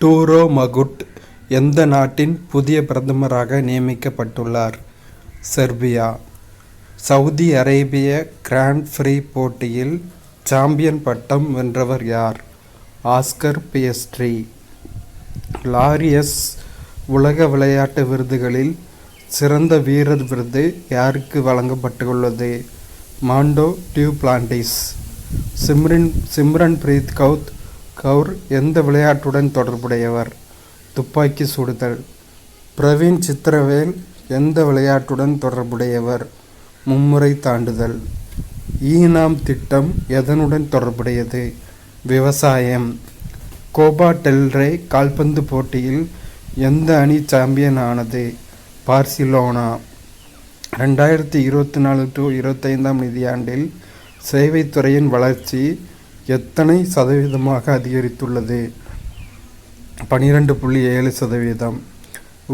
டூரோ மகுட் எந்த நாட்டின் புதிய பிரதமராக நியமிக்கப்பட்டுள்ளார்? செர்பியா. சவுதி அரேபிய கிராண்ட் பிரீ போட்டியில் சாம்பியன் பட்டம் வென்றவர் யார்? ஆஸ்கர் பியஸ்ட்ரி. லாரியஸ் உலக விளையாட்டு விருதுகளில் சிறந்த வீரர் விருது யாருக்கு வழங்கப்பட்டுள்ளது? மாண்டோ டியூப்ளாண்டிஸ். சிம்ரன் பிரீத் கவுர் எந்த விளையாட்டுடன் தொடர்புடையவர்? துப்பாக்கி சுடுதல். பிரவீன் சித்திரவேல் எந்த விளையாட்டுடன் தொடர்புடையவர்? மும்முறை தாண்டுதல். ஈனாம் திட்டம் எதனுடன் தொடர்புடையது? விவசாயம். கோபா டெல்ரே கால்பந்து போட்டியில் எந்த அணி சாம்பியன் ஆனது? பார்சிலோனா. 2024-25 நிதியாண்டில் சேவைத்துறையின் வளர்ச்சி எத்தனை சதவீதமாக அதிகரித்துள்ளது? 12.7%.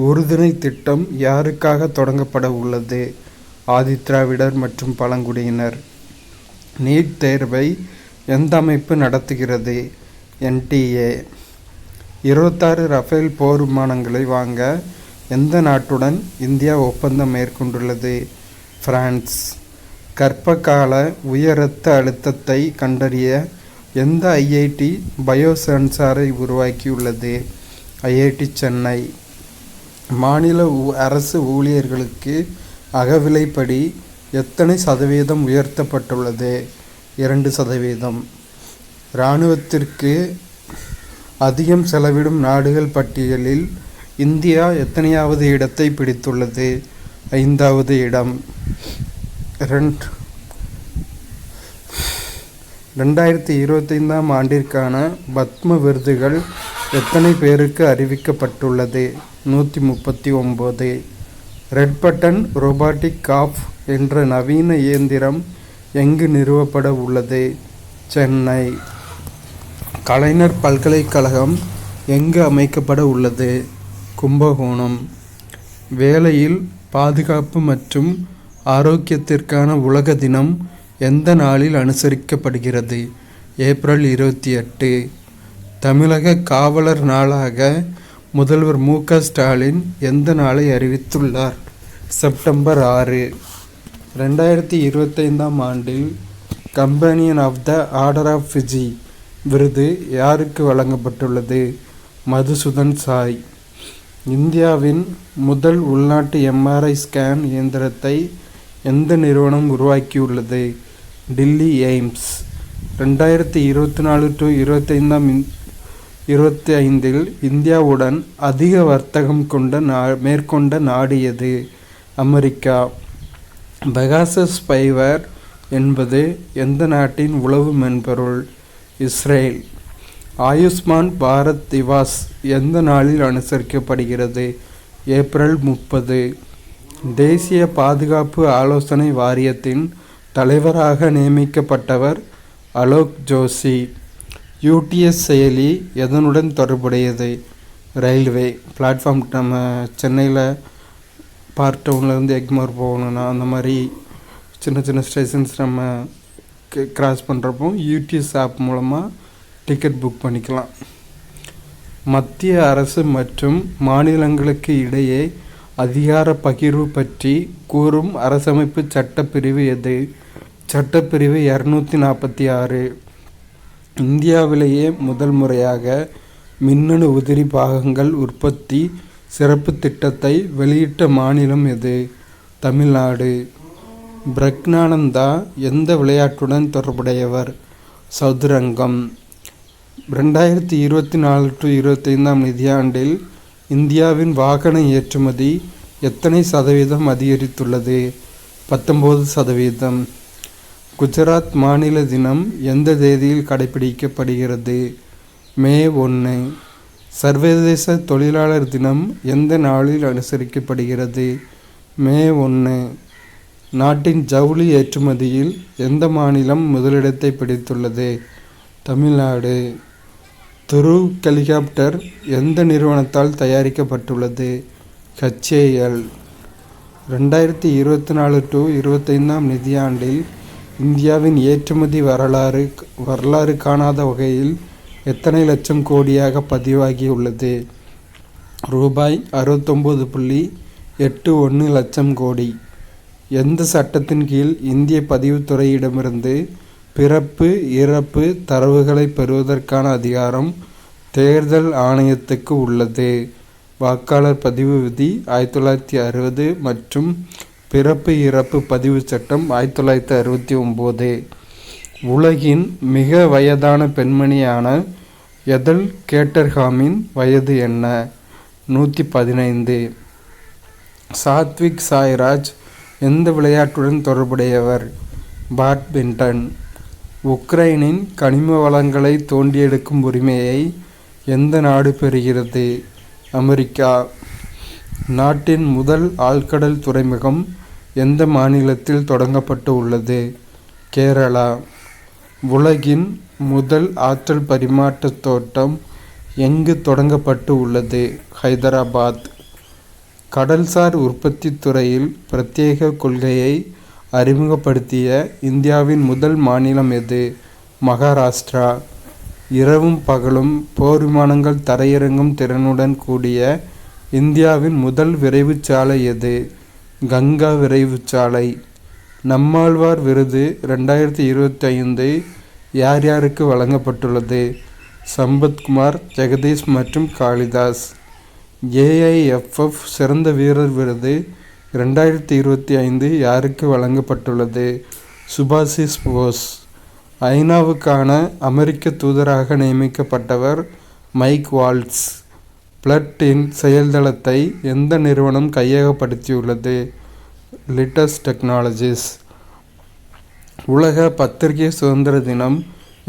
உறுதுணை திட்டம் யாருக்காக தொடங்கப்பட உள்ளது? ஆதிதிராவிடர் மற்றும் பழங்குடியினர். நீட் தேர்வை எந்த அமைப்பு நடத்துகிறது? NTA. 26 ரஃபேல் போர் விமானங்களை வாங்க எந்த நாட்டுடன் இந்தியா ஒப்பந்தம் மேற்கொண்டுள்ளது? பிரான்ஸ். கர்ப்பகால உயர் இரத்த அழுத்தத்தை கண்டறிய எந்த IIT பயோசென்சாரை உருவாக்கியுள்ளது? IIT சென்னை. மாநில அரசு ஊழியர்களுக்கு அகவிலைப்படி எத்தனை சதவீதம் உயர்த்தப்பட்டுள்ளது? 2%. இராணுவத்திற்கு அதிகம் செலவிடும் நாடுகள் பட்டியலில் இந்தியா எத்தனையாவது இடத்தை பிடித்துள்ளது? 5வது இடம். 2025 ஆண்டிற்கான பத்ம விருதுகள் எத்தனை பேருக்கு அறிவிக்கப்பட்டுள்ளது? 139. ரெட் பட்டன் ரோபாட்டிக் காஃப் என்ற நவீன இயந்திரம் எங்கு நிறுவப்பட உள்ளது? சென்னை. கலைஞர் பல்கலைக்கழகம் எங்கு அமைக்கப்பட உள்ளது? கும்பகோணம். வேலையில் பாதுகாப்பு மற்றும் ஆரோக்கியத்திற்கான உலக தினம் எந்த நாளில் அனுசரிக்கப்படுகிறது? ஏப்ரல் 28. தமிழக காவலர் நாளாக முதல்வர் MK ஸ்டாலின் எந்த நாளை அறிவித்துள்ளார்? செப்டம்பர் 6. 2025 ஆண்டில் companion of the order of Fiji விருது யாருக்கு வழங்கப்பட்டுள்ளது? மதுசூதன் சாய். இந்தியாவின் முதல் உள்நாட்டு MRI ஸ்கேன் இயந்திரத்தை எந்த நிறுவனம் உருவாக்கியுள்ளது? டில்லி எய்ம்ஸ். 2024-25 இந்தியாவுடன் அதிக வர்த்தகம் மேற்கொண்ட நாடு எது? அமெரிக்கா. பெகாசஸ் ஸ்பைவேர் என்பது எந்த நாட்டின் உளவு மென்பொருள்? இஸ்ரேல். ஆயுஷ்மான் பாரத் திவாஸ் எந்த நாளில் அனுசரிக்கப்படுகிறது? ஏப்ரல் 30. தேசிய பாதுகாப்பு ஆலோசனை வாரியத்தின் தலைவராக நியமிக்கப்பட்டவர் அலோக் ஜோஷி. UTS செயலி எதனுடன் தொடர்புடையது? Railway platform. நம்ம சென்னையில் பார்ட் டவுன்லேருந்து எக்மோர் போகணுன்னா அந்த மாதிரி சின்ன சின்ன ஸ்டேஷன்ஸ் நம்ம கிராஸ் பண்ணுறப்போ UTS ஆப் மூலமாக டிக்கெட் புக் பண்ணிக்கலாம். மத்திய அரசு மற்றும் மாநிலங்களுக்கு இடையே அதிகார பகிர்வு பற்றி கூறும் அரசமைப்பு சட்டப்பிரிவு எது? சட்டப்பிரிவு 246. இந்தியாவிலேயே முதல் முறையாக மின்னணு உதிரி பாகங்கள் உற்பத்தி சிறப்பு திட்டத்தை வெளியிட்ட மாநிலம் எது? தமிழ்நாடு. பிரக்ஞானந்தா எந்த விளையாட்டுடன் தொடர்புடையவர்? சதுரங்கம். 2024-25 நிதியாண்டில் இந்தியாவின் வாகன ஏற்றுமதி எத்தனை சதவீதம் அதிகரித்துள்ளது? 19%. குஜராத் மாநில தினம் எந்த தேதியில் கடைபிடிக்கப்படுகிறது? மே 1. சர்வதேச தொழிலாளர் தினம் எந்த நாளில் அனுசரிக்கப்படுகிறது? மே 1. நாட்டின் ஜவுளி ஏற்றுமதியில் எந்த மாநிலம் முதலிடத்தை பிடித்துள்ளது? தமிழ்நாடு. துரு ஹெலிகாப்டர் எந்த நிறுவனத்தால் தயாரிக்கப்பட்டுள்ளது? HAL. 2024-25 நிதியாண்டில் இந்தியாவின் ஏற்றுமதி வரலாறு காணாத வகையில் எத்தனை லட்சம் கோடியாக பதிவாகியுள்ளது? ரூபாய் 69.81 லட்சம் கோடி. எந்த சட்டத்தின் கீழ் இந்திய பதிவுத்துறையிடமிருந்து பிறப்பு இறப்பு தரவுகளை பெறுவதற்கான அதிகாரம் தேர்தல் ஆணையத்துக்கு உள்ளது? வாக்காளர் பதிவு விதி 1960 மற்றும் பிறப்பு இறப்பு பதிவு சட்டம் 1969. உலகின் மிக வயதான பெண்மணியான எதல் கேட்டர்ஹாமின் வயது என்ன? 115. சாத்விக் சாய்ராஜ் எந்த விளையாட்டுடன் தொடர்புடையவர்? பேட்மிண்டன். உக்ரைனின் கனிம வளங்களை தோண்டி எடுக்கும் உரிமையை எந்த நாடு பெறுகிறது? அமெரிக்கா. நாட்டின் முதல் ஆழ்கடல் துறைமுகம் எந்த மாநிலத்தில் தொடங்கப்பட்டு உள்ளது? கேரளா. உலகின் முதல் ஆற்றல் பரிமாற்ற தோட்டம் எங்கு தொடங்கப்பட்டு உள்ளது? ஹைதராபாத். கடல்சார் உற்பத்தி துறையில் பிரத்யேக கொள்கையை அறிமுகப்படுத்திய இந்தியாவின் முதல் மாநிலம் எது? மகாராஷ்டிரா. இரவும் பகலும் போர் விமானங்கள் தரையிறங்கும் திறனுடன் கூடிய இந்தியாவின் முதல் விரைவுச் சாலை எது? கங்கா விரைவுச் சாலை. நம்மாழ்வார் விருது 2025 யார் யாருக்கு வழங்கப்பட்டுள்ளது? சம்பத்குமார், ஜெகதீஷ் மற்றும் காளிதாஸ். AIFF சிறந்த வீரர் விருது 2025 யாருக்கு வழங்கப்பட்டுள்ளது? சுபாஷிஸ் போஸ். ஐநாவுக்கான அமெரிக்க தூதராக நியமிக்கப்பட்டவர் மைக் வால்ட்ஸ். பிளட்-இன் செயல்தளத்தை எந்த நிறுவனம் கையகப்படுத்தியுள்ளது? லிட்டஸ் டெக்னாலஜிஸ். உலக பத்திரிகை சுதந்திர தினம்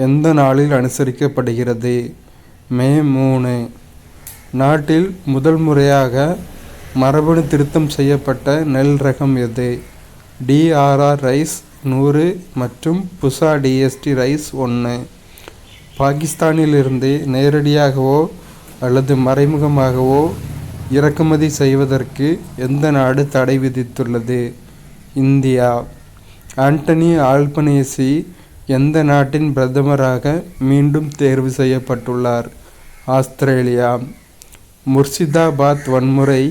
எந்த நாளில் அனுசரிக்கப்படுகிறது? மே 3. நாட்டில் முதல் முறையாக மரபணு திருத்தம் செய்யப்பட்ட நெல் ரகம் எது? DRR ரைஸ் 100 மற்றும் புசா DST ரைஸ் 1. பாகிஸ்தானிலிருந்து நேரடியாகவோ அல்லது மறைமுகமாகவோ இறக்குமதி செய்வதற்கு எந்த நாடு தடை விதித்துள்ளது? இந்தியா. ஆண்டனி ஆல்பனேசி எந்த நாட்டின் பிரதமராக மீண்டும் தேர்வு செய்யப்பட்டுள்ளார்? ஆஸ்திரேலியா. முர்ஷிதாபாத் வன்முறை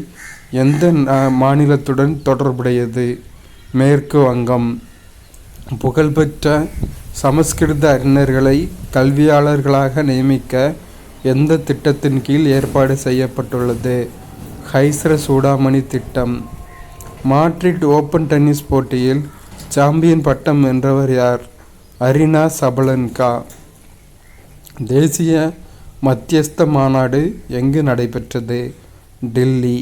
எந்த மாநிலத்துடன் தொடர்புடையது? மேற்கு வங்கம். புகழ்பெற்ற சமஸ்கிருத அறிஞர்களை கல்வியாளர்களாக நியமிக்க எந்த திட்டத்தின் கீழ் ஏற்பாடு செய்யப்பட்டுள்ளது? ஹைஸ்ர சூடாமணி திட்டம். மாட்ரிட் ஓப்பன் டென்னிஸ் போட்டியில் சாம்பியன் பட்டம் வென்றவர் யார்? Aryna Sabalenka. தேசிய மத்தியஸ்த மாநாடு எங்கு நடைபெற்றது? டெல்லி.